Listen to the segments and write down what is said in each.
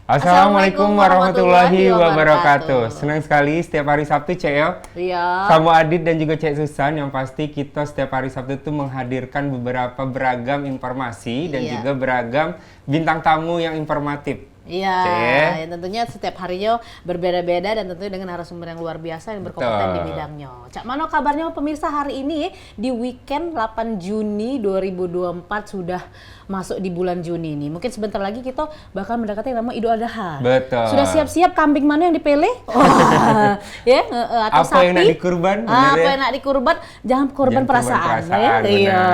Assalamualaikum warahmatullahi wabarakatuh. Senang sekali setiap hari Sabtu, Cek yo. Iya. Sama Adit dan juga Cek Susan, yang pasti kita setiap hari Sabtu itu menghadirkan beberapa beragam informasi dan juga beragam bintang tamu yang informatif. Iya, ya, tentunya setiap harinya berbeda-beda dan tentunya dengan narasumber yang luar biasa yang berkompeten di bidangnya. Cak Mano kabarnya pemirsa hari ini di weekend 8 Juni 2024 sudah masuk di bulan Juni ini. Mungkin sebentar lagi kita bakal mendekati nama Idul Adha. Betul. Sudah siap-siap kambing mana yang dipilih? Ya, atau apa sapi? yang nak dikurban? Apa yang nak dikurban? Jangan korban perasaan. Ya? Iya.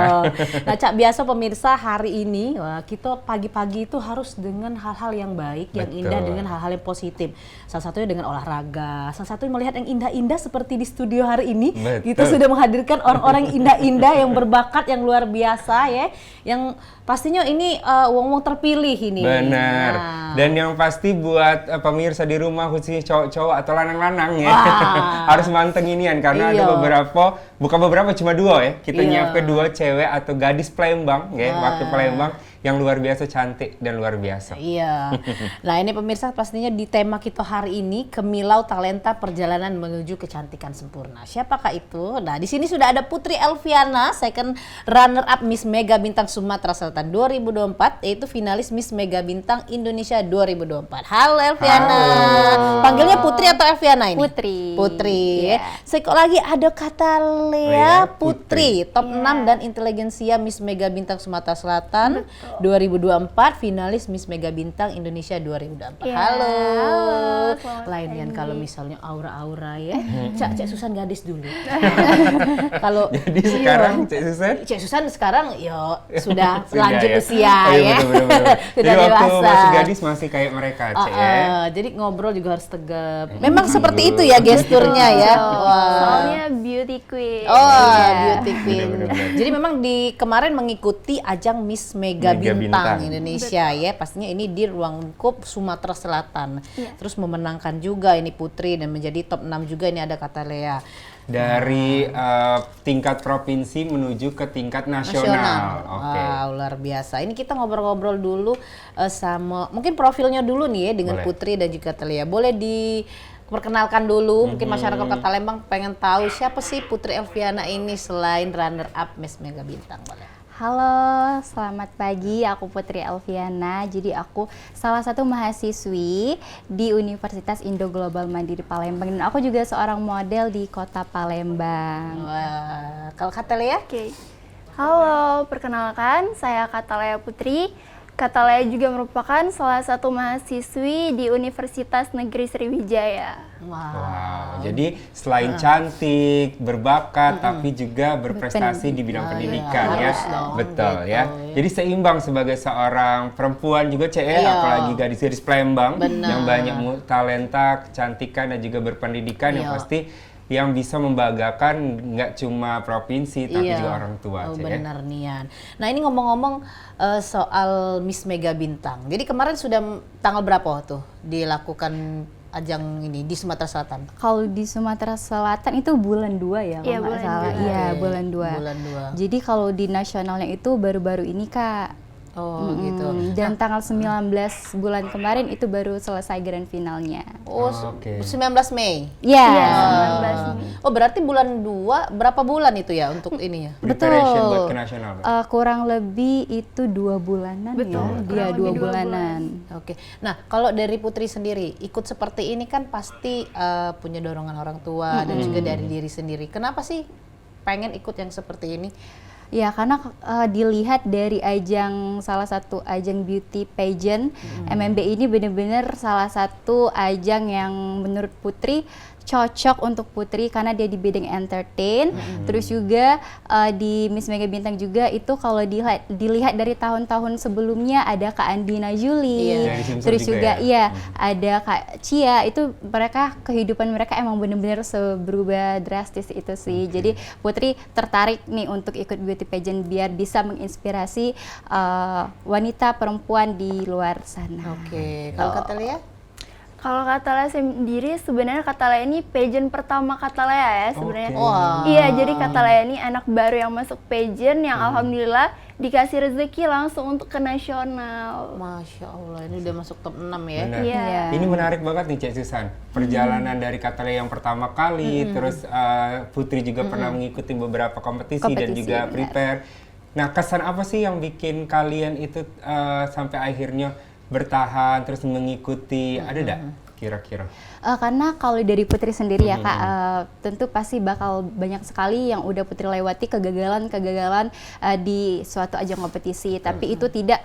Nah, Cak, biasa pemirsa hari ini kita pagi-pagi itu harus dengan hal-hal yang baik, yang indah, dengan hal-hal yang positif. Salah satunya dengan olahraga, salah satunya melihat yang indah-indah seperti di studio hari ini. Kita sudah menghadirkan orang-orang yang indah-indah, yang berbakat, yang luar biasa ya, yang pastinya ini wong-wong terpilih ini. Benar. Dan yang pasti buat pemirsa di rumah, khususnya cowok-cowok atau lanang-lanang ya, harus manteng inian karena ada beberapa, bukan beberapa, cuma dua ya. Kita nyiapkan dua cewek atau gadis Palembang ya, wakil Palembang yang luar biasa cantik dan luar biasa. Iya. Nah, ini pemirsa pastinya di tema kita hari ini, Kemilau Talenta Perjalanan Menuju Kecantikan Sempurna. Siapakah itu? Nah, di sini sudah ada Putri Elviana, second runner up Miss Mega Bintang Sumatera Selatan 2024, yaitu finalis Miss Mega Bintang Indonesia 2024. Halo Elviana. Halo. Panggilnya Putri atau Elviana ini? Putri. Sekali lagi ada Katalea Putri, top 6 dan inteligensia Miss Mega Bintang Sumatera Selatan. 2024, finalis Miss Mega Bintang Indonesia 2024. Halo. Lainnya kalau misalnya aura-aura ya. Cak Susan gadis dulu. Kalau jadi sekarang Cek Susan sekarang sudah lanjut usia ya. Betul. Sudah jadi dewasa. waktu masih gadis masih kayak mereka, Cek. Jadi ngobrol juga harus tegap. Memang seperti itu ya gesturnya ya. Soalnya beauty queen. Beauty queen. Bener. Jadi memang di kemarin mengikuti ajang Miss Mega Bintang Indonesia ya, pastinya ini di ruang lingkup Sumatera Selatan. Terus memenangkan juga ini Putri dan menjadi top 6 juga, ini ada Katalea. Dari tingkat provinsi menuju ke tingkat nasional. Wow, luar biasa. Ini kita ngobrol-ngobrol dulu sama, mungkin profilnya dulu nih ya dengan Putri dan juga Katalea. Boleh diperkenalkan dulu, mungkin masyarakat Kota Lembang pengen tahu siapa sih Putri Elviana ini selain runner up Miss Mega Bintang. Boleh. Halo, selamat pagi. Aku Putri Elviana. Jadi aku salah satu mahasiswi di Universitas Indo Global Mandiri Palembang dan aku juga seorang model di Kota Palembang. Wah, kalau Katalea? Halo, perkenalkan saya Katalea Putri. Katalea juga merupakan salah satu mahasiswi di Universitas Negeri Sriwijaya. Wow. Jadi selain cantik, berbakat, tapi juga berprestasi di bidang pendidikan ya. Betul ya. Jadi seimbang sebagai seorang perempuan juga, Cek ya, apalagi gadis-gadis Palembang yang banyak talenta, kecantikan dan juga berpendidikan yang pasti yang bisa membanggakan nggak cuma provinsi tapi juga orang tua. Benar Nian. Nah, ini ngomong-ngomong soal Miss Mega Bintang. Jadi kemarin sudah tanggal berapa tuh dilakukan ajang ini di Sumatera Selatan? Kalau di Sumatera Selatan itu bulan 2 ya, kalau nggak salah. Iya, bulan 2. Jadi kalau di nasionalnya itu baru-baru ini, Kak. Gitu. Dan tanggal 19 bulan kemarin itu baru selesai grand finalnya. 19 Mei? Iya, 19 Mei. Oh, berarti bulan 2, berapa bulan itu ya untuk ini ya? Preparation buat ke nasional. Kurang lebih itu 2 bulanan. Betul. Ya. Dia 2 bulanan. Oke. Nah, kalau dari Putri sendiri, ikut seperti ini kan pasti punya dorongan orang tua dan juga dari diri sendiri. Kenapa sih pengen ikut yang seperti ini? Ya, karena dilihat dari salah satu ajang beauty pageant, MMB ini benar-benar salah satu ajang yang menurut Putri cocok untuk Putri karena dia di bidang entertain. Terus juga di Miss Mega Bintang juga itu kalau dilihat dari tahun-tahun sebelumnya ada Kak Andina Juli, terus juga ada Kak Cia. Itu kehidupan mereka emang benar-benar berubah drastis itu sih. Jadi Putri tertarik nih untuk ikut beauty pageant biar bisa menginspirasi wanita perempuan di luar sana. Oke. Kalau Katalea? Kalau Katalea sendiri sebenarnya Katalea ini pageant pertama Katalea ya sebenarnya. Okay. Iya, jadi Katalea ini anak baru yang masuk pageant yang alhamdulillah dikasih rezeki langsung untuk ke nasional. Masya Allah, ini udah masuk top 6 ya. Benar. Iya. Ini menarik banget nih Cek Susan. Perjalanan dari Katale yang pertama kali, terus Putri juga pernah mengikuti beberapa kompetisi dan Kompetisi, juga benar. prepare. Nah, kesan apa sih yang bikin kalian itu sampai akhirnya bertahan terus mengikuti? Ada nggak kira-kira? Karena kalau dari Putri sendiri ya Kak, tentu pasti bakal banyak sekali yang udah Putri lewati kegagalan-kegagalan di suatu ajang kompetisi. Tapi itu tidak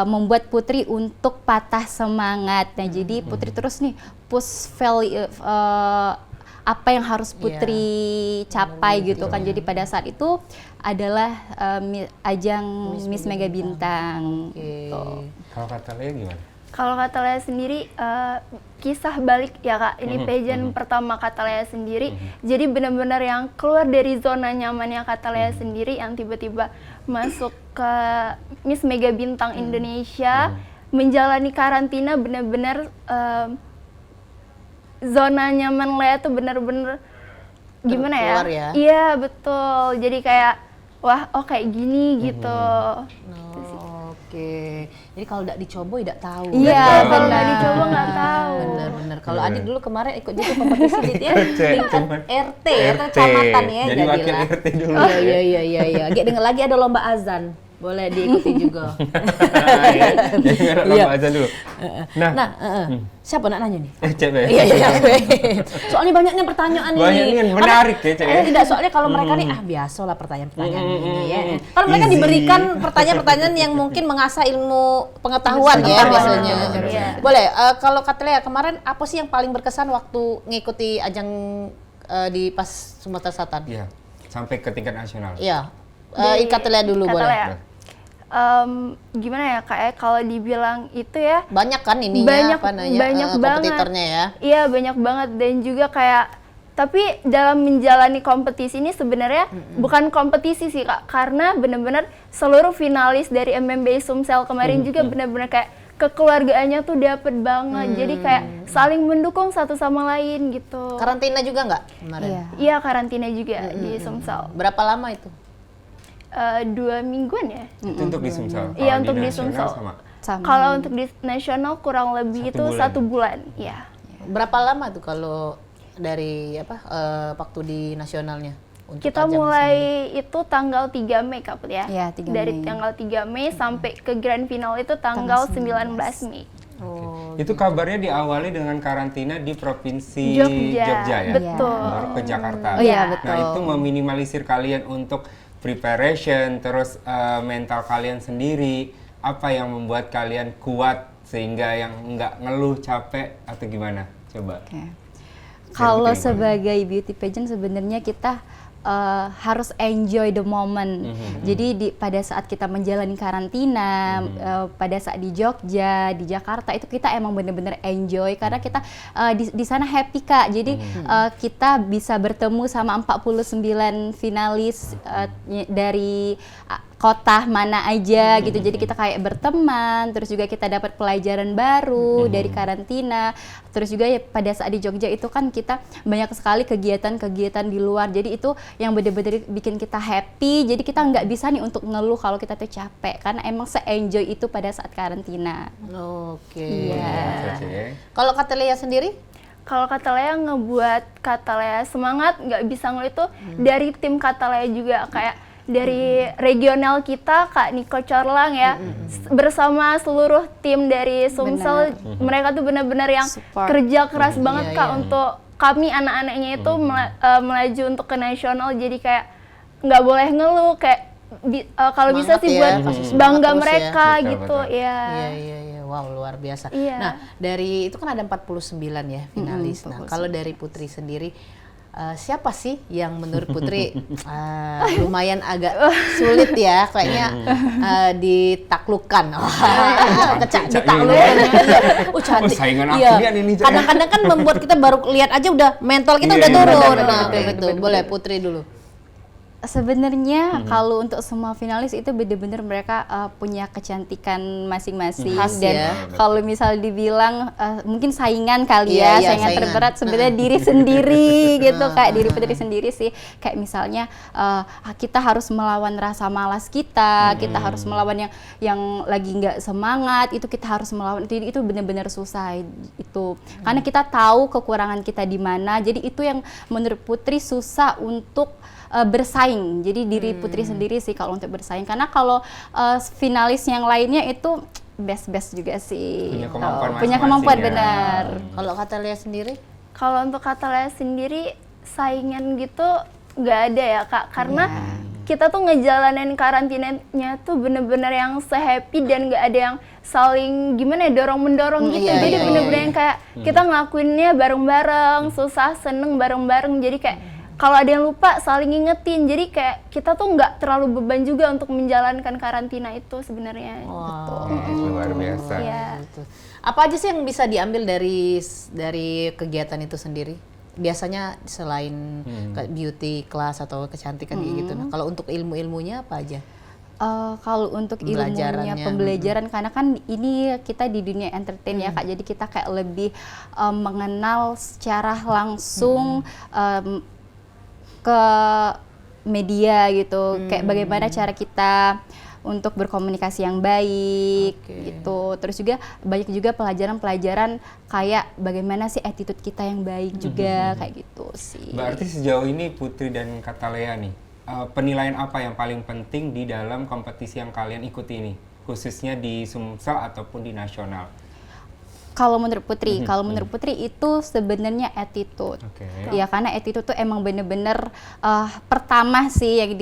membuat Putri untuk patah semangat. Nah, jadi Putri terus nih push value apa yang harus Putri capai gitu kan. Jadi pada saat itu adalah ajang Miss Mega Bintang. Gitu. Kalau kata Lea gimana? Kalau kata Lea sendiri, kisah balik ya Kak, ini pageant pertama kata Lea sendiri. Jadi benar-benar yang keluar dari zona nyamannya kata Lea sendiri, yang tiba-tiba masuk ke Miss Mega Bintang Indonesia, menjalani karantina benar-benar zona nyaman Lea tuh benar-benar gimana ya? Terkeluar ya? Iya betul, jadi kayak wah kayak gini gitu. Oke, jadi kalau tidak dicoba tidak tahu. Iya, Betul. Kalau nggak dicoba nggak tahu. Bener-bener. Kalau Bener. Adik dulu kemarin ikut juga kompetisi Dit, ya, tingkat cuman RT atau kecamatan ya. Jadi wakil jadilah. RT dulu. Iya. Gak dengar lagi ada lomba azan. Boleh diikuti juga. Jadi nggak Iya. lomba aja dulu. Nah, Siapa nak nanya nih? Cek Be. Iya. Soalnya banyaknya pertanyaan Banyak ini. nih yang menarik ya, Cek, ya. Tidak, soalnya kalau mereka nih biasalah pertanyaan-pertanyaan ini ya. Kalau mereka Easy. diberikan pertanyaan-pertanyaan yang mungkin mengasah ilmu pengetahuan ya biasanya. Iya. Boleh, kalau Kak Lea kemarin apa sih yang paling berkesan waktu ngikuti ajang di pas Sumatera Selatan? Iya, sampai ke tingkat nasional. Iya. Dari Kak Lea dulu Kata boleh. Lea. Gimana ya Kak, kalau dibilang itu ya Banyak kan ininya banyak apa namanya, banyak banget kompetitornya ya. Iya banyak banget, dan juga kayak tapi dalam menjalani kompetisi ini sebenarnya bukan kompetisi sih Kak, karena benar-benar seluruh finalis dari MMBI Sumsel kemarin juga benar-benar kayak kekeluargaannya tuh dapet banget, jadi kayak saling mendukung satu sama lain gitu. Karantina juga nggak kemarin? Iya. Iya karantina juga di Sumsel. Berapa lama itu? 2 mingguan ya. Itu untuk di Sumsel. Iya, Kalau untuk di nasional Sumsel. sama. Sama. Kalau untuk di nasional kurang lebih itu 1 bulan. Iya. Berapa lama tuh kalau dari waktu di nasionalnya? Untuk Kita ajang mulai itu tanggal 3 Mei Kak Put ya. Iya, 3 Dari Mei. tanggal 3 Mei sampai ke grand final itu tanggal 19 Mei. Oh, Itu kabarnya diawali dengan karantina di provinsi Jogja. ya. Betul. Baru ke Jakarta. Oh iya, Nah, betul. itu meminimalisir kalian untuk preparation, terus mental kalian sendiri. Apa yang membuat kalian kuat sehingga yang nggak ngeluh capek atau gimana? Coba. Oke. Kalau Putri, sebagai beauty pageant sebenarnya kita harus enjoy the moment. Jadi pada saat kita menjalani karantina, pada saat di Jogja, di Jakarta itu kita emang bener-bener enjoy karena kita di sana happy Kak. Jadi kita bisa bertemu sama 49 finalis dari kota mana aja gitu. Jadi kita kayak berteman, terus juga kita dapat pelajaran baru dari karantina. Terus juga ya pada saat di Jogja itu kan kita banyak sekali kegiatan-kegiatan di luar. Jadi itu yang bener-bener bikin kita happy. Jadi kita nggak bisa nih untuk ngeluh kalau kita tuh capek karena emang se-enjoy itu pada saat karantina. Oke. Iya. Oke. Kalau Kak Lea sendiri? Kalau Kata Lea ngebuat Kata Lea semangat, nggak bisa ngeluh itu dari tim Kata Lea juga, kayak dari regional kita Kak Niko Corlang ya, bersama seluruh tim dari Sumsel, mereka tuh benar-benar yang Support. kerja keras banget Iya, Kak iya. untuk kami anak-anaknya itu melaju untuk ke nasional. Jadi kayak nggak boleh ngeluh, kayak kalau bisa Semangat sih ya, buat kasih semangat bangga terus ya. mereka Betul, gitu betul. ya. Iya. Wow, luar biasa. Iya. Nah, dari itu kan ada 49 ya finalis. Nah, kalau dari Putri sendiri, siapa sih yang menurut Putri lumayan agak sulit ya, kayaknya ditaklukkan. Ditaklukkan. Oh, saingan aku Iya. nih ini. Kadang-kadang kan membuat kita baru lihat aja udah mental kita Iya, udah iya, turun. benar, Nah, benar, kayak gitu. Boleh Putri dulu. Sebenarnya kalau untuk semua finalis itu benar-benar mereka punya kecantikan masing-masing. Khas Dan ya. kalau misal dibilang mungkin saingan kali ya, Iya, saingan saingan. terberat sebenarnya diri sendiri gitu, kayak diri Putri sendiri sih. Kayak misalnya kita harus melawan rasa malas kita, kita harus melawan yang lagi nggak semangat, itu kita harus melawan itu benar-benar susah itu. Karena kita tahu kekurangan kita di mana. Jadi itu yang menurut Putri susah untuk bersaing. Jadi diri Putri sendiri sih kalau untuk bersaing. Karena kalau finalis yang lainnya itu best juga sih. Punya kemampuan Punya masing-masing kemampuan ya. benar. Kalau kata Lea sendiri? Kalau untuk kata Lea sendiri, saingan gitu nggak ada ya Kak, karena kita tuh ngejalanin karantinanya tuh bener-bener yang se-happy dan nggak ada yang saling gimana ya, dorong-mendorong gitu. Iya, Jadi iya, bener-bener yang kayak kita ngelakuinnya bareng-bareng, susah, seneng bareng-bareng. Jadi kayak kalau ada yang lupa saling ngingetin. Jadi kayak kita tuh nggak terlalu beban juga untuk menjalankan karantina itu sebenarnya. Wow. Luar biasa. Iya. Gitu. Apa aja sih yang bisa diambil dari kegiatan itu sendiri? Biasanya selain beauty class atau kecantikan kayak gitu. Nah, kalau untuk ilmu-ilmunya apa aja? Kalau untuk ilmunya Pembelajarannya. pembelajaran, karena kan ini kita di dunia entertain ya Kak, jadi kita kayak lebih mengenal secara langsung ke media gitu, kayak bagaimana cara kita untuk berkomunikasi yang baik gitu. Terus juga banyak juga pelajaran-pelajaran kayak bagaimana sih attitude kita yang baik juga kayak gitu sih. Berarti sejauh ini Putri dan Katalea nih, penilaian apa yang paling penting di dalam kompetisi yang kalian ikuti ini, khususnya di Sumsel ataupun di nasional? Kalau menurut Putri itu sebenarnya attitude. Oke. Ya karena attitude tuh emang bener-bener pertama sih yang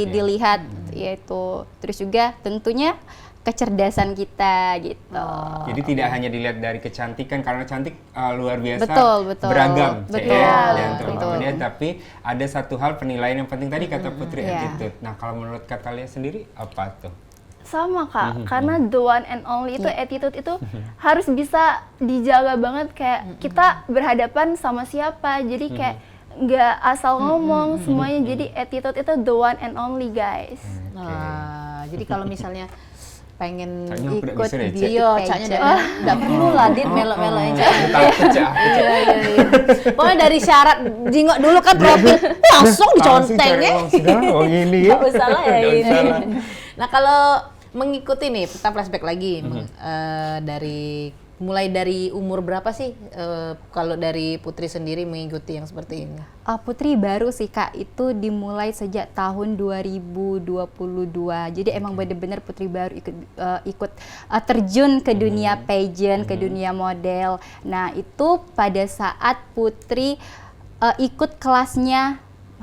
dilihat yaitu. Terus juga tentunya kecerdasan kita gitu. Jadi tidak hanya dilihat dari kecantikan, karena cantik luar biasa Betul. beragam, Betul, dan betul. teman-temannya. Tapi ada satu hal penilaian yang penting tadi kata Putri, Iya. attitude. Nah kalau menurut Katalea sendiri apa tuh? Sama Kak, karena the one and only itu attitude itu harus bisa dijaga banget. Kayak kita berhadapan sama siapa, jadi kayak nggak asal ngomong semuanya. Jadi attitude itu the one and only guys. Nah, jadi kalau misalnya pengen Caknya aku tidak ikut bisa deh, Cak. bio, Caknya enggak perlu lah Dit melok-melok aja. Takut, Cak. Iya. Pokoknya dari syarat jingok dulu kan profil langsung diconteng ya. Oh ini ya. Nggak usah lah ya Nggak ini. usah lah. Nah kalau mengikuti nih, kita flashback lagi dari mulai dari umur berapa sih kalau dari Putri sendiri mengikuti yang seperti ini? Putri baru sih Kak, itu dimulai sejak tahun 2022. Jadi emang bener-bener Putri baru ikut terjun ke dunia pageant, ke dunia model. Nah itu pada saat Putri ikut kelasnya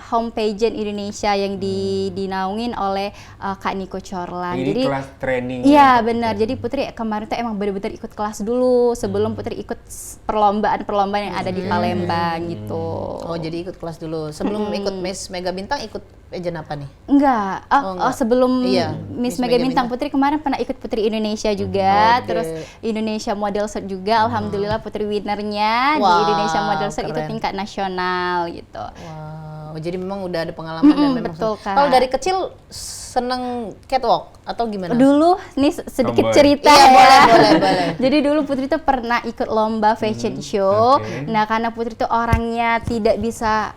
Home Pageant Indonesia yang dinaungin oleh Kak Niko Corlan. Ini Jadi kelas training. iya benar. Jadi Putri kemarin tuh emang benar-benar ikut kelas dulu sebelum Putri ikut perlombaan-perlombaan yang ada di Palembang gitu. Oh jadi ikut kelas dulu. Sebelum ikut Miss Mega Bintang ikut pageant apa nih? Enggak. enggak. Sebelum Iya, Miss Miss Mega Mega Bintang Bintang. Putri kemarin pernah ikut Putri Indonesia juga, Oke. terus Indonesia Model Set juga. Alhamdulillah Putri winnernya di Wow, Indonesia Model Set itu keren. tingkat nasional gitu. Wow, jadi memang udah ada pengalaman dan memang betul, Kak. Kalau dari kecil seneng catwalk atau gimana? Dulu nih sedikit Tomboy. cerita Iya, ya. boleh. Jadi dulu Putri tuh pernah ikut lomba fashion show. oke. Nah, karena Putri tuh orangnya tidak bisa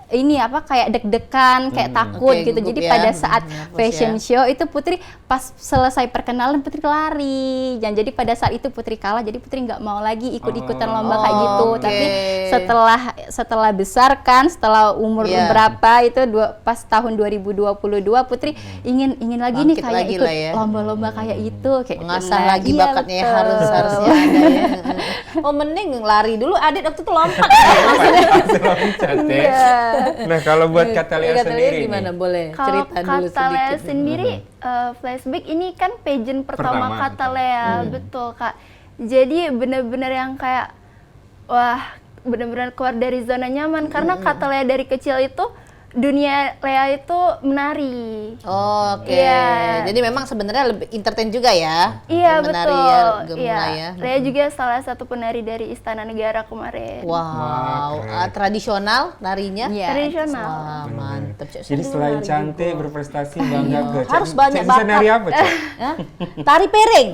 ini apa kayak deg-degan, kayak takut Oke, gitu. gugup Jadi ya. pada saat Nervous fashion ya. show itu Putri pas selesai perkenalan Putri lari. Dan jadi pada saat itu Putri kalah, jadi Putri nggak mau lagi ikut-ikutan lomba kayak gitu. oke. Tapi setelah besar kan, setelah umur Iya. berapa itu pas tahun 2022 Putri ingin lagi nih Bangkit kayak lagi ikut lah ya. lomba-lomba kayak itu kayak Mengasah gitu. Nah, lagi iya, bakatnya ya, betul. harusnya ada ya. Oh mending lari dulu, Adit waktu itu lompat ya, maksudnya. Loncat ya. Nah kalau buat Katalea Kata sendiri gimana? nih, Boleh Kalau cerita dulu Katalea sedikit. sendiri, flashback ini kan pageant pertama Pertama, Katalea, betul Kak. Jadi bener-bener yang kayak, wah bener-bener keluar dari zona nyaman. Karena Katalea dari kecil itu, dunia Lea itu menari. Oke. Iya. Jadi memang sebenarnya lebih entertain juga ya. Iya menari betul. ya, Iya. gemulai ya. Lea juga salah satu penari dari Istana Negara kemarin. Wow, Wah, keren. tradisional narinya. Iya. Tradisional. Wah, mantap. mantep, Cek. Jadi selain cantik, berprestasi, bangga ke. Cek, Harus banyak Cek bisa nari bakat. apa, Cek? Hah? Tari piring.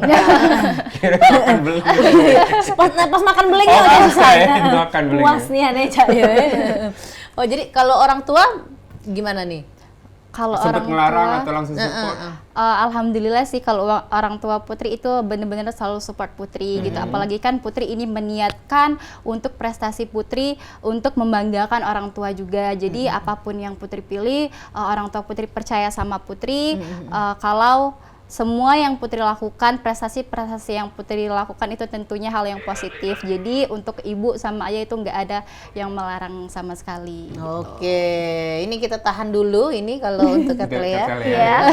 Kira makan beli. Pas makan beleng Oh, udah pas selesai. ya, makan beleng. Puas nih aneh Cak ya. Oh, jadi kalau orang tua gimana nih? Kalau Sempet orang ngelarang tua, atau langsung support? alhamdulillah sih kalau orang tua Putri itu benar-benar selalu support Putri gitu. Apalagi kan Putri ini meniatkan untuk prestasi Putri untuk membanggakan orang tua juga. Jadi apapun yang Putri pilih, orang tua Putri percaya sama Putri. Kalau semua yang Putri lakukan, prestasi-prestasi yang Putri lakukan itu tentunya hal yang positif. Jadi untuk ibu sama ayah itu nggak ada yang melarang sama sekali. Oke, ini kita tahan dulu ini kalau untuk Katelia. Ya.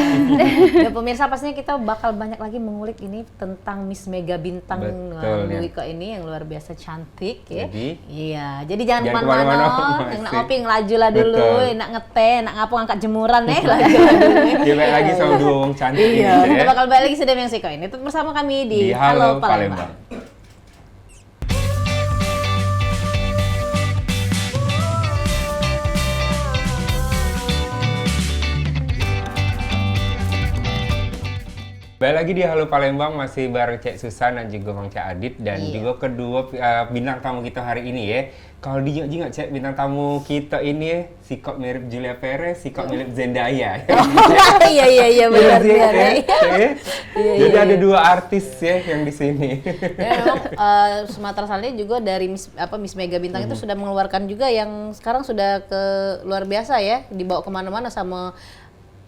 Ya pemirsa pastinya kita bakal banyak lagi mengulik ini tentang Miss Mega Bintang Betul, Bu ya. Wika ini yang luar biasa cantik ya. Jadi? Iya, jadi jangan Jangan kemana-mana. kemana-mana, Yang nak masih. ngopi ngelaju lah dulu, Betul. nak ngeteh, nak ngapung angkat jemuran laju lah dulu. Dia balik lagi sama dua wong cantik ini, Iya, Cek, kita ya. bakal balik lagi sedang yang Siko ini. Tetap bersama kami di Halo Palembang. Palembang. Balik lagi di Halo Palembang, masih bareng Cek Susan dan juga Bang Cak Adit. Dan juga kedua bintang tamu kita hari ini ya. Kalau nggak Cek, bintang tamu kita ini ya, sikap mirip Julia Perez, sikap mirip Zendaya. Iya benar Iya, benar. ya. Jadi ada dua artis ya yang di sini. Ya, memang Sumatera Selatan juga dari Miss Mega Bintang itu sudah mengeluarkan juga yang sekarang sudah ke luar biasa ya, dibawa kemana-mana sama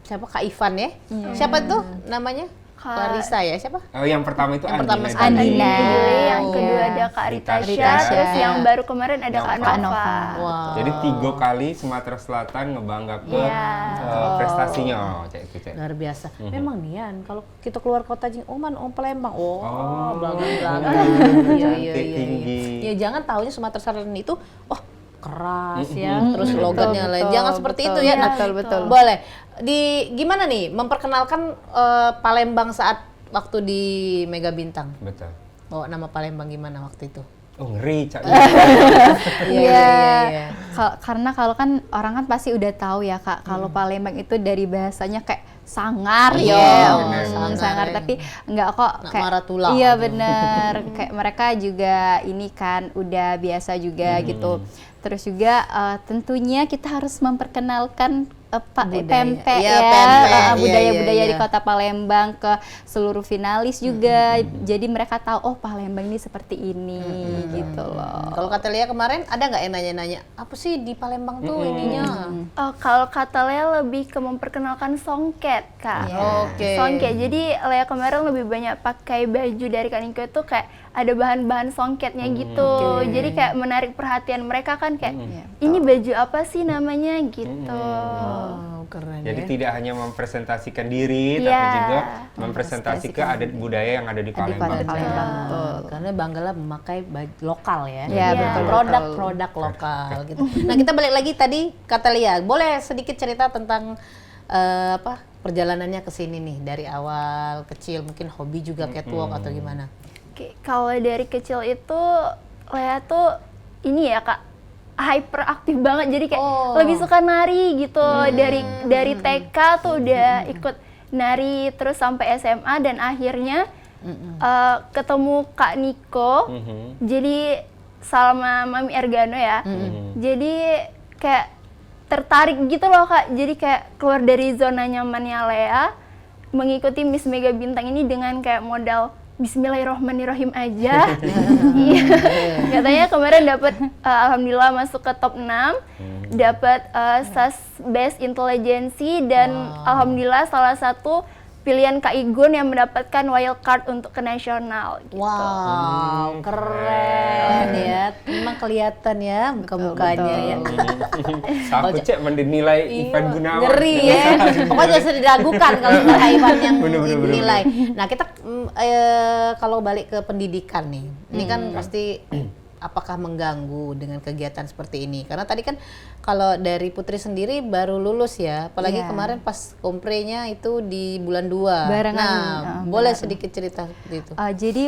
siapa Kak Ivan ya. Siapa tuh namanya? Clarissa ya, siapa? Oh, yang pertama itu Yang pertama Andina. sekali. Andina. Yang kedua Iya. ada Kak Rita Rita Syah, Syah. terus yang baru kemarin ada Kak Kak Nova. Nova. Wow. Jadi 3 kali Sumatera Selatan ngebangga ke Iya. prestasinya, Cek itu Cek. Luar biasa. Memang nih Yan, kalau kita keluar kota Palembang, belakang. Cantik, tinggi. Ya jangan taunya Sumatera Selatan itu, keras ya, terus logatnya lain. Jangan seperti itu ya. Nah, betul. boleh. Gimana nih memperkenalkan Palembang saat waktu di Mega Bintang? Betul. Bawa nama Palembang gimana waktu itu? Oh, ngeri, Cak. Iya. Karena kalau kan orang kan pasti udah tahu ya Kak, kalau Palembang itu dari bahasanya kayak sangar Iya, ya, bener. sangar, Ya. tapi enggak kok Nak kayak marah tulang. iya bener, kayak mereka juga ini kan udah biasa juga gitu. Terus juga tentunya kita harus memperkenalkan pempek Iya, ya, pempek. Iya, budaya-budaya iya. di Kota Palembang ke seluruh finalis juga. Jadi mereka tahu oh Palembang ini seperti ini gitu loh. Kalau kata Lia kemarin ada nggak yang nanya-nanya apa sih di Palembang tuh ininya? Kalau kata Lea lebih ke memperkenalkan songket, Kak. Oke. Songket. Jadi Lea kemarin lebih banyak pakai baju dari Kaniko itu kayak ada bahan-bahan songketnya gitu. Jadi kayak menarik perhatian mereka kan kayak ini baju apa sih namanya gitu. Oh, keren Jadi ya. tidak hanya mempresentasikan diri, tapi Iya. juga mempresentasikan adat budaya yang ada di Palembang. Palembang. Betul. Karena banggalah memakai baju lokal ya. Iya, betul. Produk-produk lokal gitu. Nah, kita balik lagi tadi kata Lia, boleh sedikit cerita tentang perjalanannya ke sini nih dari awal kecil, mungkin hobi juga catwalk atau gimana? Oke, kalau dari kecil itu Lea tuh ini ya Kak, hyperaktif banget, jadi kayak lebih suka nari gitu. Dari TK tuh udah ikut nari terus sampai SMA dan akhirnya ketemu Kak Niko. Jadi sama Mami Ergano ya. Jadi kayak tertarik gitu loh Kak. Jadi kayak keluar dari zona nyamannya Lea, mengikuti Miss Mega Bintang ini dengan kayak modal Bismillahirrohmanirrohim aja. Iya. Katanya kemarin dapat alhamdulillah masuk ke top 6. Dapat SAS Best Intelligency dan alhamdulillah salah satu pilihan Kak Igun yang mendapatkan wild card untuk ke nasional gitu. Wow, keren ya. Memang kelihatan ya muka-mukanya ya. Aku Cek mendinilai Ivan Gunawan. Ngeri ya. Pokoknya jangan usah diragukan kalau Kak Ivan yang Bener. dinilai. Nah, kita kalau balik ke pendidikan nih. Ini kan pasti apakah mengganggu dengan kegiatan seperti ini? Karena tadi kan kalau dari Putri sendiri baru lulus ya, apalagi Iya. kemarin pas komprenya itu di bulan 2. Barengan, Nah, boleh sedikit cerita seperti itu. Jadi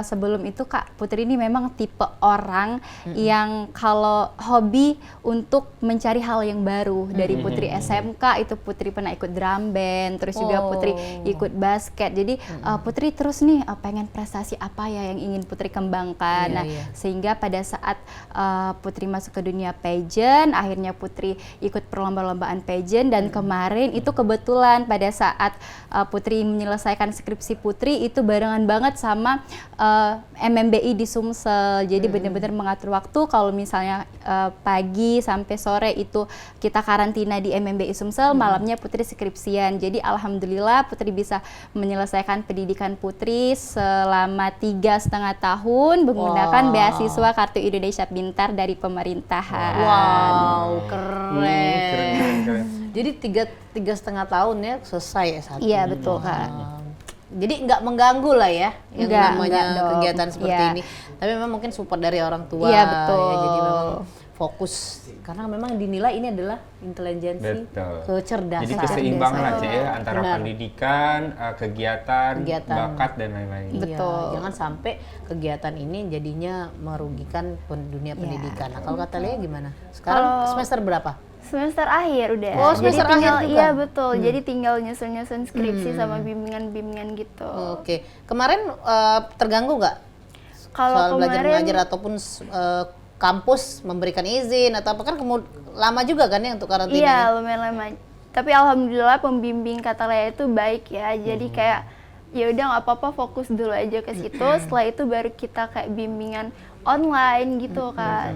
sebelum itu Kak Putri ini memang tipe orang yang kalau hobi untuk mencari hal yang baru. Dari Putri SMK itu Putri pernah ikut drum band, terus juga Putri ikut basket. Jadi Putri terus nih pengen prestasi apa ya yang ingin Putri kembangkan. Sehingga pada saat Putri masuk ke dunia pageant, akhirnya Putri ikut perlomba-lombaan pageant, dan kemarin itu kebetulan pada saat Putri menyelesaikan skripsi Putri itu barengan banget sama MMBI di Sumsel. Jadi benar-benar mengatur waktu, kalau misalnya pagi sampai sore itu kita karantina di MMBI Sumsel, malamnya Putri skripsian. Jadi alhamdulillah Putri bisa menyelesaikan pendidikan Putri selama 3,5 tahun menggunakan beasiswa Kartu Indonesia Pintar dari pemerintahan. Wow, keren. Keren. Jadi 3,5 tahun ya selesai S1. Iya betul Kak. Jadi nggak mengganggu lah ya yang namanya enggak dong. kegiatan seperti Iya. ini. Tapi memang mungkin support dari orang tua. Iya, betul. Ya, jadi memang fokus karena memang dinilai ini adalah intelijensi, Betul. kecerdasan. Jadi keseimbangan lah Cek ya, Benar. antara pendidikan, kegiatan, Kegiatan. bakat dan lain-lain. Iya, Betul. jangan sampai kegiatan ini jadinya merugikan dunia pendidikan. Nah, kalau kata Lea gimana? Sekarang Kalau- semester berapa? Semester akhir udah. Oh, semester Jadi tinggal, akhir juga? Iya betul. Jadi tinggal nyusun-nyusun skripsi sama bimbingan-bimbingan gitu. Oke, kemarin terganggu nggak Kalau soal belajar kemarin mengajar ataupun kampus memberikan izin atau apa, kan lama juga kan ya untuk karantina? iya lumayan lama. Tapi alhamdulillah pembimbing kata Lea itu baik ya. Jadi kayak ya udah nggak apa-apa, fokus dulu aja ke situ. Setelah itu baru kita kayak bimbingan online gitu kan.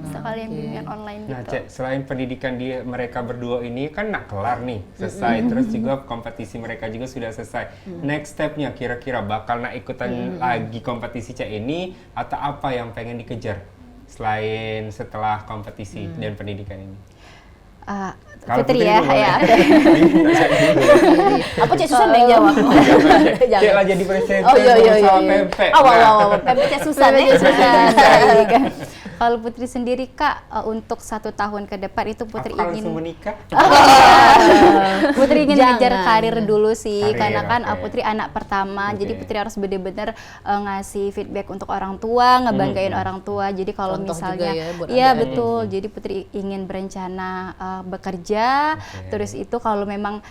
Sekalian bimbingan online Nah, gitu. Cek, selain pendidikan mereka berdua ini kan nak kelar nih, selesai. Terus juga kompetisi mereka juga sudah selesai. Next stepnya kira-kira bakal nak ikutan lagi kompetisi Cek ini, atau apa yang pengen dikejar selain setelah kompetisi dan pendidikan ini? Kalau Putri ya, boleh. ya. Apa Cek Susan yang jawab? Cek lah jadi presenter Oh iya. sama pempek. Pempek Cek Susan ya. Kalau Putri sendiri Kak, untuk 1 tahun ke depan itu Putri Apa ingin langsung menikah? Putri ingin Jangan. ngejar karir dulu sih, Karir, karena kan oke. Putri anak pertama, Oke. jadi Putri harus bener-bener ngasih feedback untuk orang tua, ngebanggain orang tua. Jadi kalau Contoh misalnya, juga ya buat iya adik-adik. betul. Jadi Putri ingin berencana bekerja, terus itu kalau memang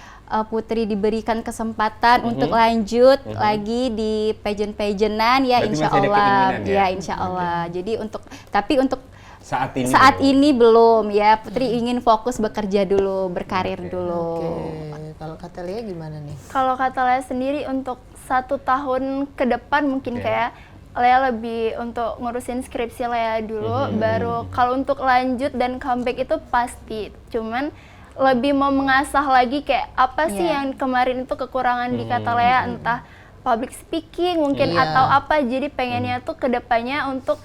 Putri diberikan kesempatan untuk lanjut lagi di pageant-pageantan ya, Berarti insya masih ada Allah, keinginan ya? ya insya Allah. Jadi untuk Saat ini. saat ini belum ya, Putri ingin fokus bekerja dulu, berkarir dulu. Oke, kalau kata Lea gimana nih? Kalau kata Lea sendiri untuk 1 tahun ke depan mungkin Oke. kayak Lea lebih untuk ngurusin skripsi Lea dulu, baru kalau untuk lanjut dan comeback itu pasti. Cuman lebih mau mengasah lagi kayak apa sih yang kemarin itu kekurangan di kata Lea, entah public speaking mungkin Iya. atau apa. Jadi pengennya tuh kedepannya untuk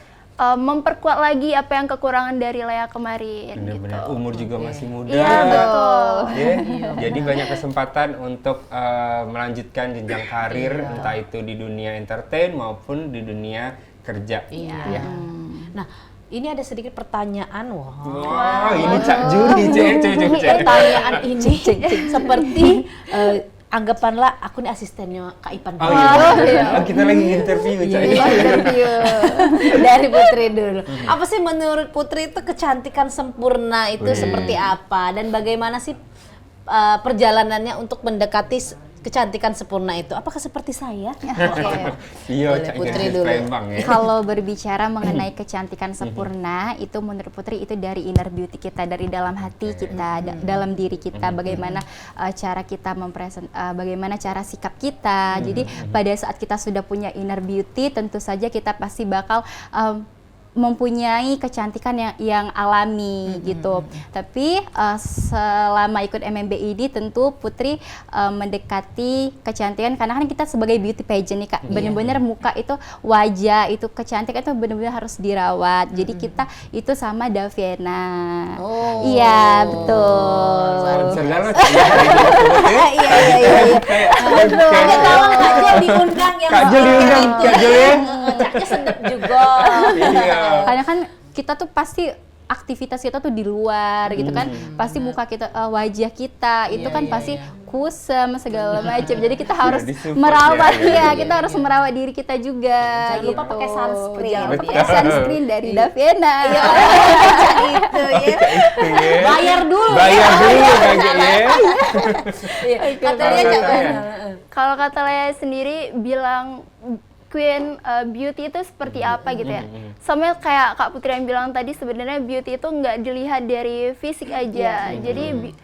memperkuat lagi apa yang kekurangan dari Lea kemarin Benar-benar gitu. umur juga masih muda. Iya betul. Ya, jadi banyak kesempatan untuk melanjutkan jenjang karir, entah itu di dunia entertain maupun di dunia kerja. Iya. Nah, ini ada sedikit pertanyaan. Wah, ini Cak Juri, Cek. Pertanyaan ini seperti anggapanlah aku nih asistennya Kak Ipan. Oh iya. Oh, kita lagi interview, Cak. Dari Putri dulu. Apa sih menurut Putri itu kecantikan sempurna itu seperti apa, dan bagaimana sih perjalanannya untuk mendekati kecantikan sempurna itu? Apakah seperti saya? Oke. Iya, Boleh Cak Putri Gadis dulu. Palembang ya. Kalau berbicara mengenai kecantikan sempurna, itu menurut Putri itu dari inner beauty kita, dari dalam hati kita, dalam diri kita, bagaimana cara kita bagaimana cara sikap kita. Jadi pada saat kita sudah punya inner beauty, tentu saja kita pasti bakal mempunyai kecantikan yang alami gitu. Tapi selama ikut MMB ini tentu Putri mendekati kecantikan, karena kan kita sebagai beauty pageant nih Kak, benar-benar muka itu, wajah itu, kecantikan itu benar-benar harus dirawat. Jadi kita itu sama Daviena. Oh. Iya, betul. Sponsor banget. Iya. Betul. Kak Jel diundang yang Kak Jel diundang, itu. Kak Jel ya. Caknya sedap juga. Iya. Karena kan kita tuh pasti aktivitas kita tuh di luar gitu kan, pasti muka kita, wajah kita itu kan pasti kusam segala macam. Jadi kita harus merawat kita harus merawat diri kita juga. Jangan lupa pakai sunscreen. Jangan lupa pakai sunscreen dari Davena. Itu ya. Bayar dulu kayaknya ya. Kata dia coba. Kalau kata Lea sendiri bilang Queen beauty itu seperti apa gitu ya. Sama kayak Kak Putri yang bilang tadi, sebenarnya beauty itu nggak dilihat dari fisik aja. Jadi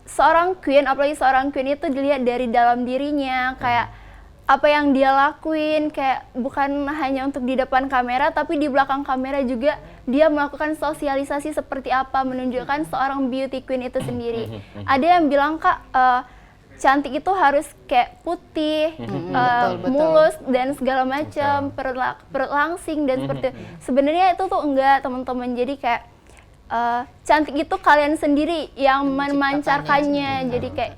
seorang queen, apalagi seorang queen itu dilihat dari dalam dirinya, kayak apa yang dia lakuin, kayak bukan hanya untuk di depan kamera, tapi di belakang kamera juga dia melakukan sosialisasi seperti apa, menunjukkan seorang beauty queen itu sendiri. Ada yang bilang, Kak, cantik itu harus kayak putih, mulus dan segala macam, perut langsing dan seperti itu. Sebenarnya itu tuh enggak, teman-teman. Jadi kayak cantik itu kalian sendiri yang memancarkannya. Jadi kayak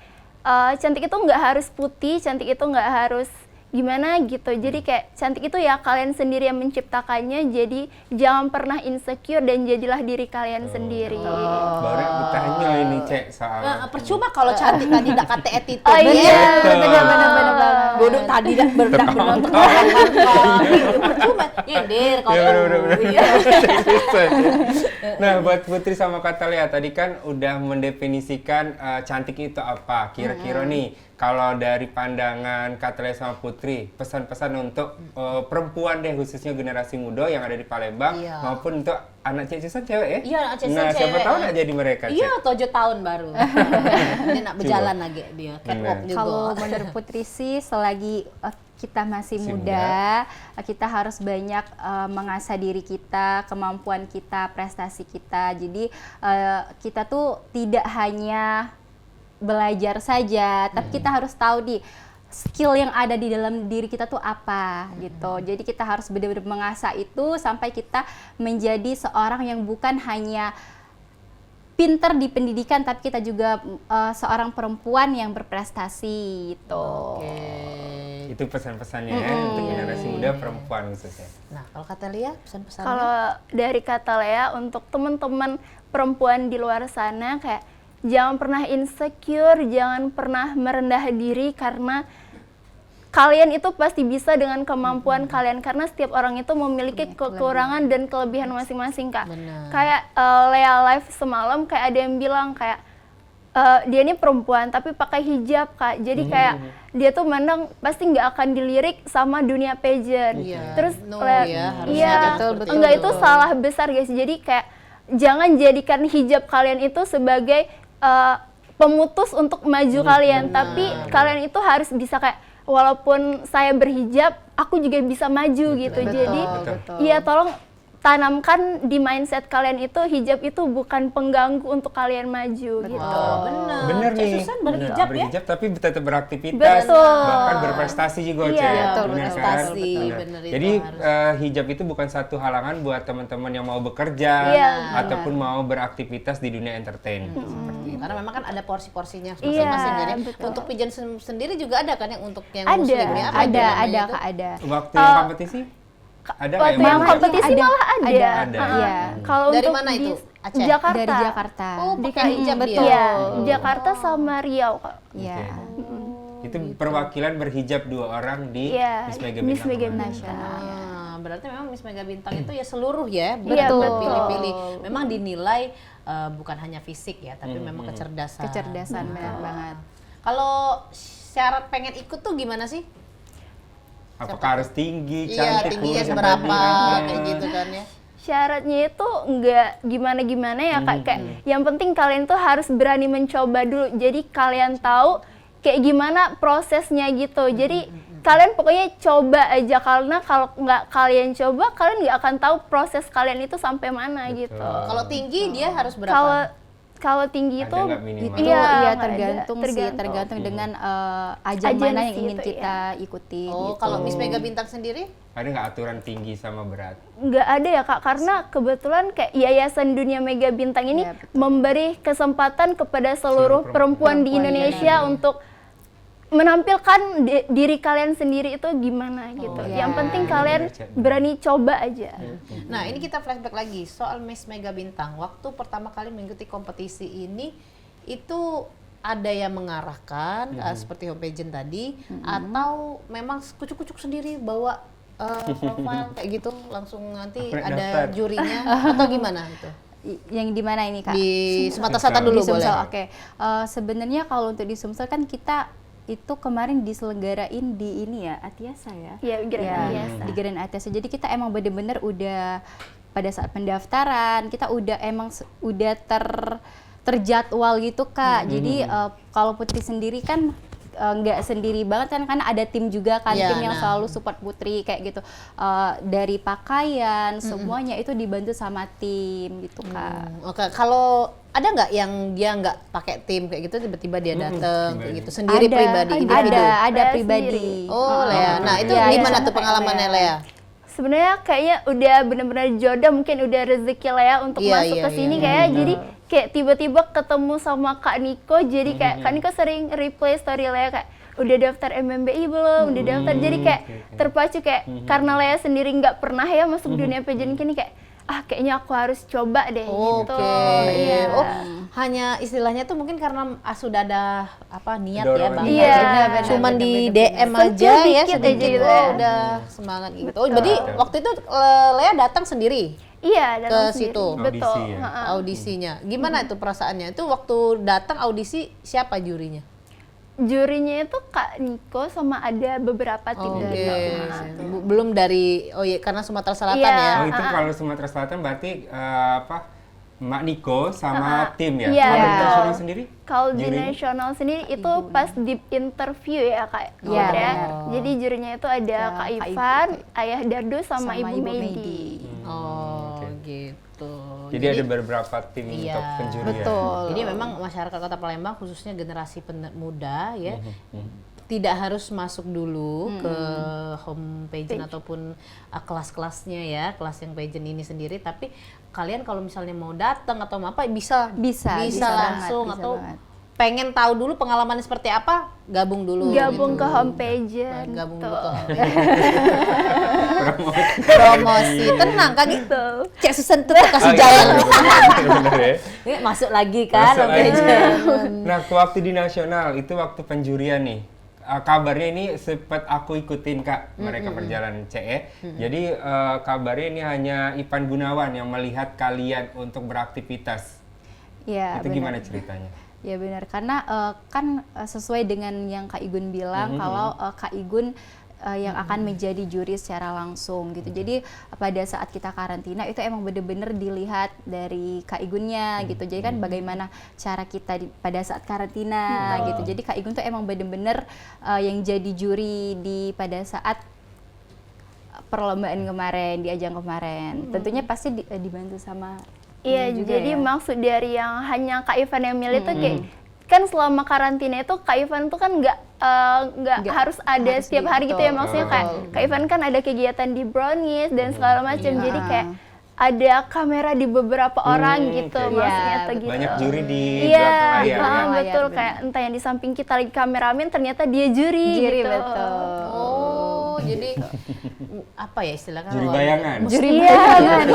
cantik itu nggak harus putih, cantik itu nggak harus gimana gitu. Jadi kayak cantik itu ya kalian sendiri yang menciptakannya. Jadi jangan pernah insecure dan jadilah diri kalian sendiri. Baru bertanya ini Cek soal Percuma kalau cantik tadi nggak kata attitude. Oh iya, benar banget. Bodoh tadi dah berdak menonton. Percuma. Nyender kalau. Nah, buat Putri sama Kata Lea tadi kan udah mendefinisikan cantik itu apa. Kira-kira nih kalau dari pandangan Kata Lea sama Putri, pesan-pesan untuk perempuan deh, khususnya generasi muda yang ada di Palembang, maupun untuk anak Cek Susan cewek ya? Iya, anak Cek Susan Nah, siapa cewek, tahu nak jadi mereka, Cek. Iya, 7 tahun baru. Dia nak berjalan lagi dia, catwalk juga. Kalau menurut Putri sih, selagi kita masih muda, kita harus banyak mengasah diri kita, kemampuan kita, prestasi kita. Jadi kita tuh tidak hanya belajar saja, tapi kita harus tahu skill yang ada di dalam diri kita tuh apa gitu. Jadi kita harus benar-benar mengasah itu sampai kita menjadi seorang yang bukan hanya pinter di pendidikan, tapi kita juga seorang perempuan yang berprestasi gitu. Itu pesan-pesannya ya untuk generasi muda perempuan khususnya. Nah, kalau Kata Lea, pesan-pesannya? Kalau dari Kata Lea untuk teman-teman perempuan di luar sana, kayak jangan pernah insecure, jangan pernah merendah diri, karena kalian itu pasti bisa dengan kemampuan kalian, karena setiap orang itu memiliki kekurangan dan kelebihan masing-masing, Kak. Kayak Lea live semalam kayak ada yang bilang kayak dia ini perempuan tapi pakai hijab, Kak. Jadi kayak dia tuh mandang pasti nggak akan dilirik sama dunia pageant. Terus enggak, itu salah besar, guys. Jadi kayak jangan jadikan hijab kalian itu sebagai pemutus untuk maju kalian, tapi kalian itu harus bisa kayak, walaupun saya berhijab, aku juga bisa maju gitu. Jadi iya, tolong tanamkan di mindset kalian itu hijab itu bukan pengganggu untuk kalian maju gitu. Bener nih. Susan berhijab ya? Berhijab tapi tetap beraktivitas, bahkan berprestasi juga, Cek. Betul, Bener berprestasi. kan? Bener itu Jadi harus. hijab itu bukan satu halangan buat teman-teman yang mau bekerja ataupun mau beraktivitas di dunia entertain. Seperti itu. Karena memang kan ada porsi-porsinya masing-masing. Jadi untuk pigeon sendiri juga ada kan yang untuk yang Ada, muslimnya apa ada, namanya itu? Kak, ada. Waktu yang kompetisi? Ada nggak Waktu yang kompetisi malah ada. Ada. Iya. Kalau Dari untuk mana di itu? Aceh? Jakarta. Dari Jakarta. Oh, pakai hijab betul. dia. Iya, Jakarta sama Riau, Kak. Iya. Itu perwakilan berhijab 2 orang di Miss Mega Miss Bintang Mega kemarin. Nasional. Berarti memang Miss Mega Bintang itu ya seluruh ya, Iya, bukan betul. pilih-pilih. Memang dinilai bukan hanya fisik ya, tapi memang kecerdasan. Kecerdasan, benar banget. Kalau syarat pengen ikut tuh gimana sih? Apakah harus tinggi, Iya, cantik, tingginya kurus, seberapa apa kayak gitu kan ya. Syaratnya itu nggak gimana-gimana ya, Kak. Kayak yang penting kalian tuh harus berani mencoba dulu. Jadi kalian tahu kayak gimana prosesnya gitu. Jadi kalian pokoknya coba aja, karena kalau nggak kalian coba, kalian nggak akan tahu proses kalian itu sampai mana gitu. Kalau tinggi dia harus berapa? Kalau tinggi Ada itu nggak minimal? Iya, ada. tergantung dengan ajang mana yang Agensi ingin itu, kita ikuti. Oh, gitu. kalau Miss Mega Bintang sendiri? Ada nggak aturan tinggi sama berat? nggak ada ya, Kak, karena kebetulan kayak Yayasan Dunia Mega Bintang ini Iya, betul. memberi kesempatan kepada seluruh perempuan di Indonesia untuk menampilkan diri kalian sendiri itu gimana gitu. Yang penting kalian berani coba aja. Nah, ini kita flashback lagi soal Miss Mega Bintang. Waktu pertama kali mengikuti kompetisi ini, itu ada yang mengarahkan seperti home pageant tadi, atau memang kucuk-kucuk sendiri bawa profile kayak gitu, langsung nanti ada jurinya atau gimana itu? Yang di mana ini Kak? Di Sumatera Selatan dulu Di Sumsel, boleh. oke. Sebenarnya kalau untuk di Sumsel kan kita itu kemarin diselenggarain di ini ya, Atiasa ya? Iya, Grand Atiasa. Di Grand Atiasa. Jadi kita emang bener-bener udah pada saat pendaftaran, kita udah emang udah terjadwal gitu Kak. Jadi kalau Putri sendiri kan nggak sendiri banget kan, karena ada tim juga kan, tim yang selalu support Putri kayak gitu. Dari pakaian, semuanya itu dibantu sama tim gitu Kak. Oke, kalau ada nggak yang dia nggak pakai tim kayak gitu, tiba-tiba dia datang kayak gitu sendiri, pribadi, individu? Ada Saya pribadi. Oh, Lea. Nah, itu Iya, gimana iya. tuh pengalamannya Lea? Sebenarnya kayaknya udah benar-benar jodoh, mungkin udah rezeki lah ya untuk Iya, masuk iya, ke sini iya. kayak. Jadi kayak tiba-tiba ketemu sama Kak Niko, jadi kayak Kak Niko sering replay story Lea kayak udah daftar MMBI belum, udah daftar. Jadi kayak terpacu kayak karena Lea sendiri nggak pernah ya masuk dunia pageant gini, kayak kayaknya aku harus coba deh gitu. Iya. Oh, hanya istilahnya tuh mungkin karena sudah ada niat ya Dorongan. Bang. Iya. Cuman di DM Sentuh aja ya dikit sedikit aja gitu oh, ya. udah semangat gitu. Oh, jadi waktu itu Lea datang sendiri Iya, ke datang sendiri. situ. Betul. Audisi ya? Ha-ha. Audisinya. Gimana itu perasaannya? Itu waktu datang audisi siapa jurinya? Jurinya itu Kak Niko sama ada beberapa tim dari Belum dari karena Sumatera Selatan Iya. ya. Oh itu kalau Sumatera Selatan berarti Mak Niko sama tim ya? Iya, Kalau di betul. nasional sendiri? Kalau di Jurinya? nasional sendiri itu pas deep interview ya Kak. Iya, Putri ya. benar. Jadi jurinya itu ada Ya, Kak Kak Ivan, Ayah Dardo sama Ibu Medi. Medi. Oh, Oke. gitu. Jadi ada beberapa tim Iya, untuk penjurian. betul. Jadi memang masyarakat Kota Palembang khususnya generasi muda ya tidak harus masuk dulu ke home pageant ataupun kelas-kelasnya ya, kelas yang pageant ini sendiri, tapi kalian kalau misalnya mau datang atau apa bisa Bisa langsung banget, bisa atau banget. pengen tahu dulu pengalamannya seperti apa, gabung dulu Gabung gitu. ke home pageant. Gabung tuh. dulu ke home pageant. Promosi tenang kan gitu. Cek Susan tuh kasih jalan. Benar ya. Ini masuk lagi kan Masuk home lagi. pageant. Nah, waktu di nasional itu waktu penjurian nih. Kabarnya ini sempat aku ikutin Kak, mereka perjalanan CE. Jadi kabarnya ini hanya Ipan Gunawan yang melihat kalian untuk beraktivitas. Iya, Itu benar. gimana ceritanya? Ya benar, karena kan sesuai dengan yang Kak Igun bilang kalau Kak Igun yang akan menjadi juri secara langsung gitu. Jadi pada saat kita karantina itu emang bener-bener dilihat dari Kak Igunnya gitu. Jadi kan bagaimana cara kita pada saat karantina gitu. Jadi Kak Igun tuh emang bener-bener yang jadi juri pada saat perlombaan kemarin, di ajang kemarin. Tentunya pasti dibantu sama Iya, juga jadi ya. maksud dari yang hanya Kak Ivan yang milih tuh kayak kan selama karantina itu Kak Ivan tuh kan nggak Nggak harus ada harus setiap hari gitu ya, betul, maksudnya betul. kayak Kak Ivan kan ada kegiatan di Brownies dan segala macam, Iya. jadi kayak ada kamera di beberapa orang gitu, oke. maksudnya Iya, tuh gitu. Banyak juri di Iya, belakang layar ya. betul, Layar, kayak entah yang di samping kita lagi kameramen ternyata dia juri juri gitu. betul. Oh, jadi apa ya istilahnya? Juri kalau- bayangan. Juri Iya, bayangan.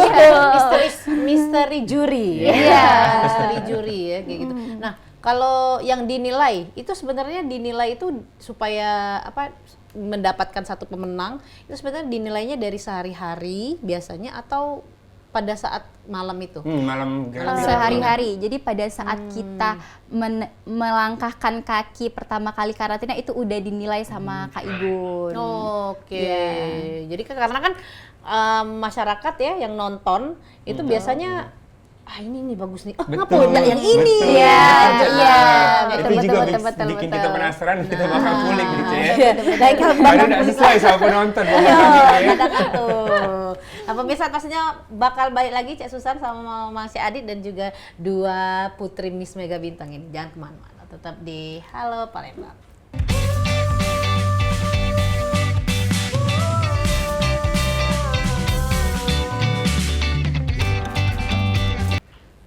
misteri juri. Iya. Misteri juri ya kayak gitu. Nah, kalau yang dinilai itu sebenarnya dinilai itu supaya mendapatkan satu pemenang itu sebenarnya dinilainya dari sehari-hari biasanya atau pada saat malam itu. Malam Grand Final. Sehari-hari. Jadi pada saat kita melangkahkan kaki pertama kali karantina itu udah dinilai sama Kak Igun. Oke. Iya. Jadi karena kan masyarakat ya yang nonton itu biasanya ini nih bagus nih. Oh, ngapa enggak yang ini? Betul. Iya, Betul. iya, Itu betul, juga betul, betul, bikin betul. kita penasaran, kita bakal kulik gitu ya. Nah, kalau Padahal nggak sesuai sama penonton. Iya, pokoknya. kadang tuh. Nah, pemirsa pastinya bakal balik lagi Cek Susan sama Mas Adit dan juga dua putri Miss Mega Bintang ini. Jangan kemana-mana, tetap di Halo Palembang.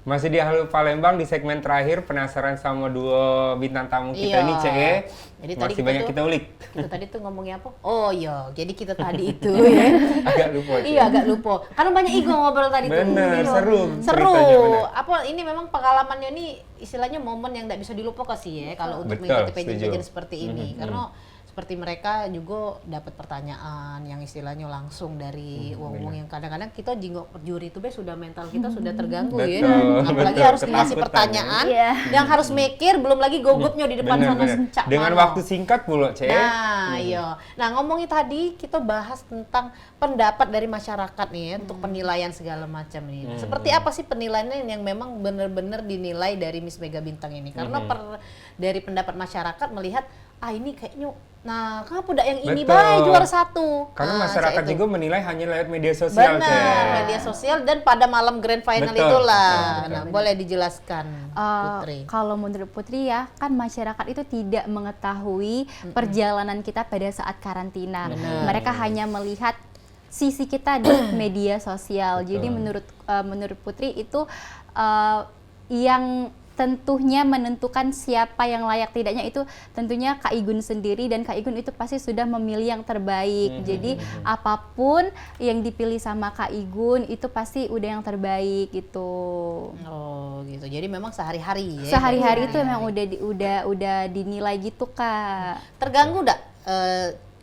Masih di Halo Palembang di segmen terakhir, penasaran sama duo bintang tamu kita Iya. ini CE. Jadi tadi Masih banyak tuh- kita ulik. Kita tadi tuh ngomongnya apa? Oh iya, jadi kita tadi itu ya. Agak lupa. Ce. Iya, agak lupa. Karena banyak ego ngobrol tadi tuh. Bener, Iya. seru Seru. ceritanya, bener. Apa ini memang pengalamannya ini istilahnya momen yang tidak bisa dilupakan sih ya kalau untuk Betul, mengikuti setuju. pageant seperti ini. Karena seperti mereka juga dapat pertanyaan yang istilahnya langsung dari wong-wong yang kadang-kadang kita jingok juri itu sudah mental kita sudah terganggu ya. Betul, Apalagi betul. harus ngasih Ketakutan, pertanyaan ya. yang harus mikir, belum lagi gogopnya di depan sana sencak Dengan mano. waktu singkat pula, CE. Nah, iya. Nah, ngomongin tadi kita bahas tentang pendapat dari masyarakat nih ya, untuk penilaian segala macam ini. Nah, seperti apa sih penilaiannya yang memang benar-benar dinilai dari Miss Mega Bintang ini? Karena dari pendapat masyarakat melihat ini kayaknya kenapa udah yang ini Betul. baik juara satu. Karena Nah, masyarakat itu. juga menilai hanya lewat media sosial, Benar, CE. media sosial dan pada malam grand final Betul, itulah. betul. Nah, boleh dijelaskan, Putri. Kalau menurut Putri ya, kan masyarakat itu tidak mengetahui perjalanan kita pada saat karantina. Mereka hanya melihat sisi kita di media sosial. Betul. Jadi menurut Putri itu yang tentunya menentukan siapa yang layak tidaknya itu tentunya Kak Igun sendiri, dan Kak Igun itu pasti sudah memilih yang terbaik. Jadi apapun yang dipilih sama Kak Igun itu pasti udah yang terbaik gitu. Oh, gitu. Jadi memang sehari-hari ya. Sehari-hari itu Sehari-hari. memang udah dinilai gitu, Kak. Terganggu nggak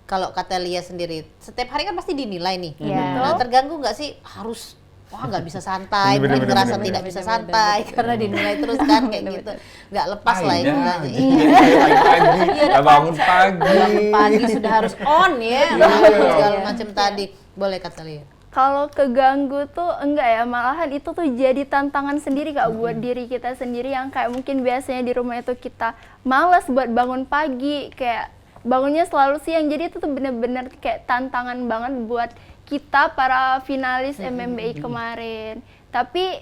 kalau kata Lia sendiri, setiap hari kan pasti dinilai nih. Iya. Nah, terganggu nggak sih harus nggak bisa santai, Bener, mungkin bener, ngerasa bener, tidak bener. bisa Bener, santai karena dinilai terus kan kayak gitu, nggak lepas lah Iya, istilahnya. pagi-pagi, bangun pagi. Pagi sudah harus on ya, segala macam tadi. Boleh kata Lia. Kalau keganggu tuh enggak ya, malahan itu tuh jadi tantangan sendiri Kak buat diri kita sendiri yang kayak mungkin biasanya di rumah itu kita malas buat bangun pagi, kayak bangunnya selalu siang, jadi itu tuh bener-bener kayak tantangan banget buat kita para finalis MMBI kemarin. Tapi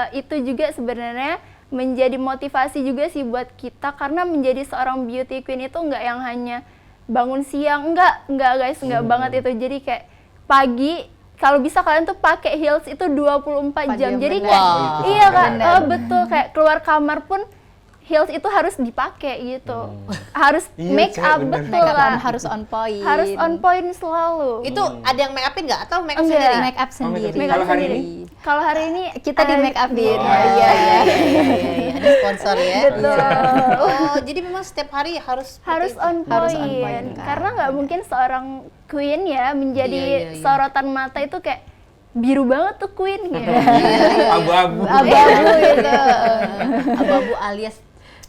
itu juga sebenarnya menjadi motivasi juga sih buat kita, karena menjadi seorang beauty queen itu enggak yang hanya bangun siang, enggak guys, enggak banget itu. Jadi kayak pagi kalau bisa kalian tuh pakai heels itu 24 jam. Jadi bener. kayak Wow. iya Kak, Bener. betul, kayak keluar kamar pun heels itu harus dipakai gitu. Harus Iya, make Cek, up, bener. betul Make up Kak. harus on point. Harus on point selalu. Itu ada yang make upin nggak atau make up Enggak. sendiri? make up sendiri. Make up Kalau hari ini? Kalau hari ini Kita di make upin. Oh. Iya, ada sponsor ya. Betul. Oh, jadi memang setiap hari harus Harus seperti on itu. point, Harus on point, Kak. karena nggak mungkin seorang queen ya menjadi Iya, iya. sorotan mata itu kayak biru banget tuh queen gitu. Abu-abu. Abu-abu gitu. Abu-abu alias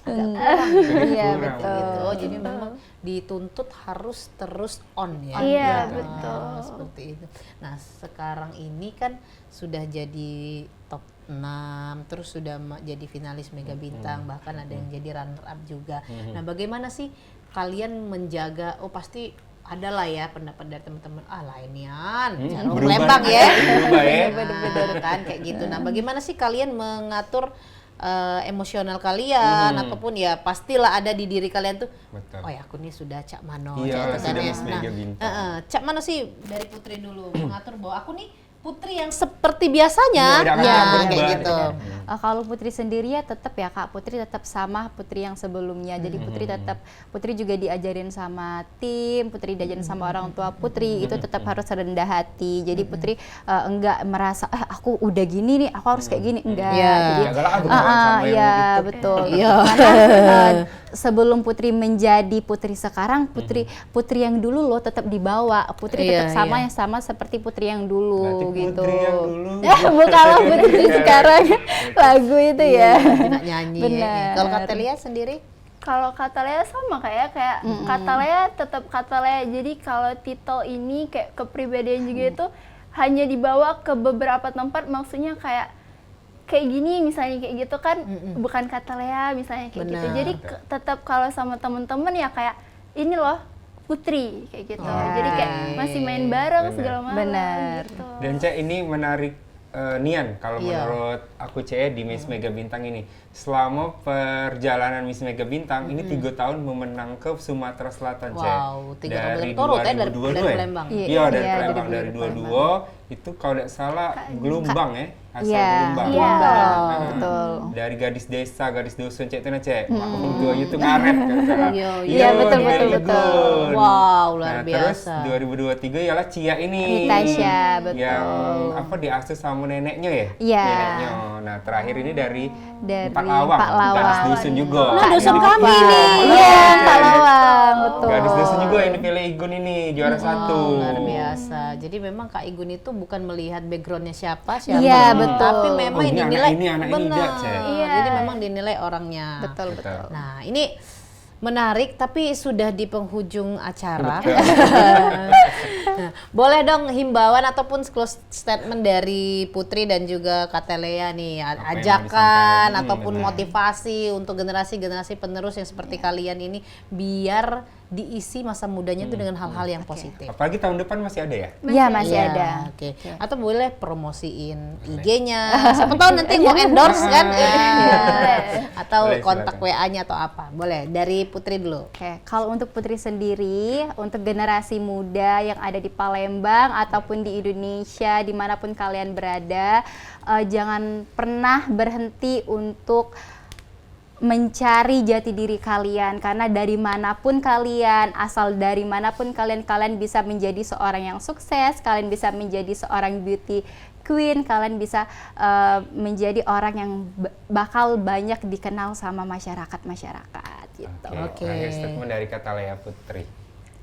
agak kurang Iya, Kurang. betul. gitu. Jadi memang dituntut harus terus on ya. Iya, Gitu. betul. Seperti itu. Nah, sekarang ini kan sudah jadi top 6, terus sudah jadi finalis Mega Bintang, bahkan ada yang jadi runner up juga. Nah, bagaimana sih kalian menjaga, pasti adalah ya pendapat dari teman-teman, lainian, cara berubah. Lembang ya. Berubah ya. Bener-bener kan kayak gitu. Nah, bagaimana sih kalian mengatur emosional kalian, ataupun ya pastilah ada di diri kalian tuh, Betul. oh ya aku nih sudah Cak Mano. Iya, gitu sudah ya. Miss Mega Bintang. Cak Mano sih dari Putri dulu mengatur bahwa aku nih Putri yang seperti biasanya, Iya, udah ya akan kayak berubah. gitu. Kalau Putri sendiri ya tetap ya Kak, Putri tetap sama Putri yang sebelumnya. Jadi Putri juga diajarin sama tim, Putri diajarin sama orang tua Putri, itu tetap harus rendah hati. Jadi Putri enggak merasa aku udah gini nih, aku harus kayak gini, enggak. Iya. Jadi Jagalah berkawan sama yang iya begitu. betul. Iya. Karena sebelum Putri menjadi Putri sekarang, Putri yang dulu loh tetap dibawa. Putri Iya, tetap sama iya. yang sama seperti Putri yang dulu Berarti gitu. Putri yang dulu. Bukanlah Putri sekarang lagu itu ya. Tidak nyanyi. Ya. Benar. Kalau kata Lia sendiri, Kalau kata Lea sama kayak kata Lea tetap kata Lea. Jadi kalau titel ini kayak kepribadian juga itu hanya dibawa ke beberapa tempat, maksudnya kayak gini misalnya kayak gitu kan, bukan kata Lea misalnya kayak gitu. Benar. Jadi tetap kalau sama teman-teman ya kayak ini loh Putri kayak gitu. Jadi kayak masih main bareng Benar. segala macam. Benar. Gitu. Dan Cek, ini menarik Nian, kalau Iya. menurut aku Cek di Miss Mega Bintang ini, selama perjalanan Miss Mega Bintang ini 3 tahun memenangkan Sumatera Selatan, Cek. Wow, 3 tahun berturut ya, dari 2022 ya? Palembang. Iya, dari Iya, Palembang, dari dari Palembang. 22 itu kalau tidak salah Gelombang ya, asal Iya, Gelombang. iya. Nah, Betul. gadis desa, gadis dusun cek itu nah cek. Orang tuanya tuh ngaret kan. Iya, betul. Wow, luar Terus biasa. 2023 ialah Cia ini. Tasya, betul. Yang apa diasuh sama neneknya ya? Iya. Neneknya. Nah, terakhir ini dari Dari Pak Lawang. Pak Lawang. Gadis dusun juga. Nah, dusun Kak kami Nova. nih. Iya, Pak Lawang, betul. Gadis dusun juga yang dipilih Igun ini juara satu. Luar biasa. Jadi memang Kak Igun itu bukan melihat backgroundnya siapa, Iya, betul. tapi memang Oh, ini dinilai anak ini benar. dah, Cek. Iya. Jadi memang dinilai orangnya. Betul. Nah, ini menarik tapi sudah di penghujung acara. Nah, boleh dong himbauan ataupun close statement dari Putri dan juga Katelea nih, Apa yang mau ajakan disampaikan? ataupun Benar. motivasi untuk generasi-generasi penerus yang seperti kalian ini biar diisi masa mudanya itu dengan hal-hal yang positif. Apalagi tahun depan masih ada ya? Iya, masih Iya, ada. Oke. Atau boleh promosiin IG-nya. Siapa tahu nanti mau endorse kan? Iya. Atau Boleh, kontak silakan. WA-nya atau apa. Boleh dari Putri dulu. Oke, kalau untuk Putri sendiri, untuk generasi muda yang ada di Palembang ataupun di Indonesia, dimanapun kalian berada, jangan pernah berhenti untuk mencari jati diri kalian, karena dari manapun kalian, asal dari manapun kalian bisa menjadi seorang yang sukses, kalian bisa menjadi seorang beauty queen, kalian bisa menjadi orang yang bakal banyak dikenal sama masyarakat gitu. Oke. Terakhir statement dari Katelea Putri.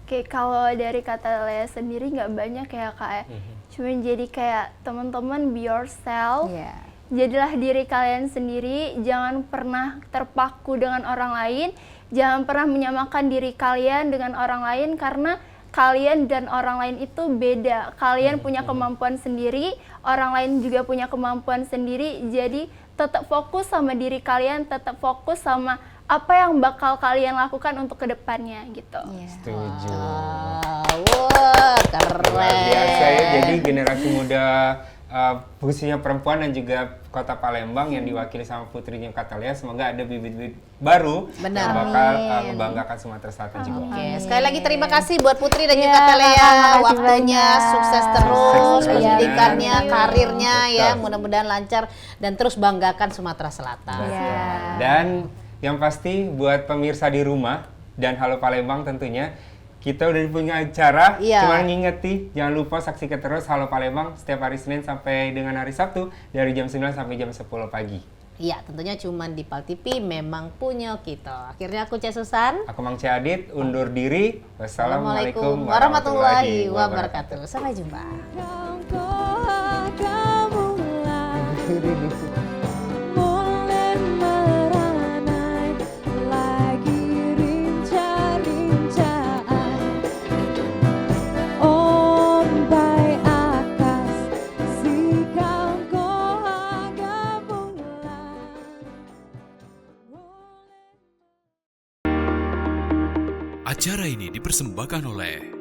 Oke, kalau dari kata Lea sendiri nggak banyak ya Kak. Cuman jadi kayak teman-teman be yourself. Iya. Jadilah diri kalian sendiri, jangan pernah terpaku dengan orang lain, jangan pernah menyamakan diri kalian dengan orang lain karena kalian dan orang lain itu beda. Kalian punya kemampuan sendiri, orang lain juga punya kemampuan sendiri, jadi tetap fokus sama diri kalian, tetap fokus sama apa yang bakal kalian lakukan untuk kedepannya gitu. Setuju. Wah, keren. Luar biasa ya. Jadi generasi muda khususnya perempuan dan juga Kota Palembang yang diwakili sama putrinya Katelea, semoga ada bibit-bibit baru Benar. yang bakal membanggakan Sumatera Selatan juga. Oke, sekali lagi terima kasih buat Putri dan juga Iya, Katelea, makasih waktunya banyak. sukses terus, Sukses terus, pendidikannya, ya. karirnya ya, Betul. mudah-mudahan lancar dan terus banggakan Sumatera Selatan. Iya. Dan yang pasti buat pemirsa di rumah dan Halo Palembang tentunya, kita udah punya acara, Iya. cuma ngingeti, jangan lupa saksikan terus Halo Palembang setiap hari Senin sampai dengan hari Sabtu dari jam 9 sampai jam 10 pagi. Iya, tentunya cuma di Pal TV memang punya kita. Akhirnya aku Cek Susan. Aku Mang Adit undur diri. Wassalamualaikum Assalamualaikum warahmatullahi wabarakatuh. Sampai jumpa. Acara ini dipersembahkan oleh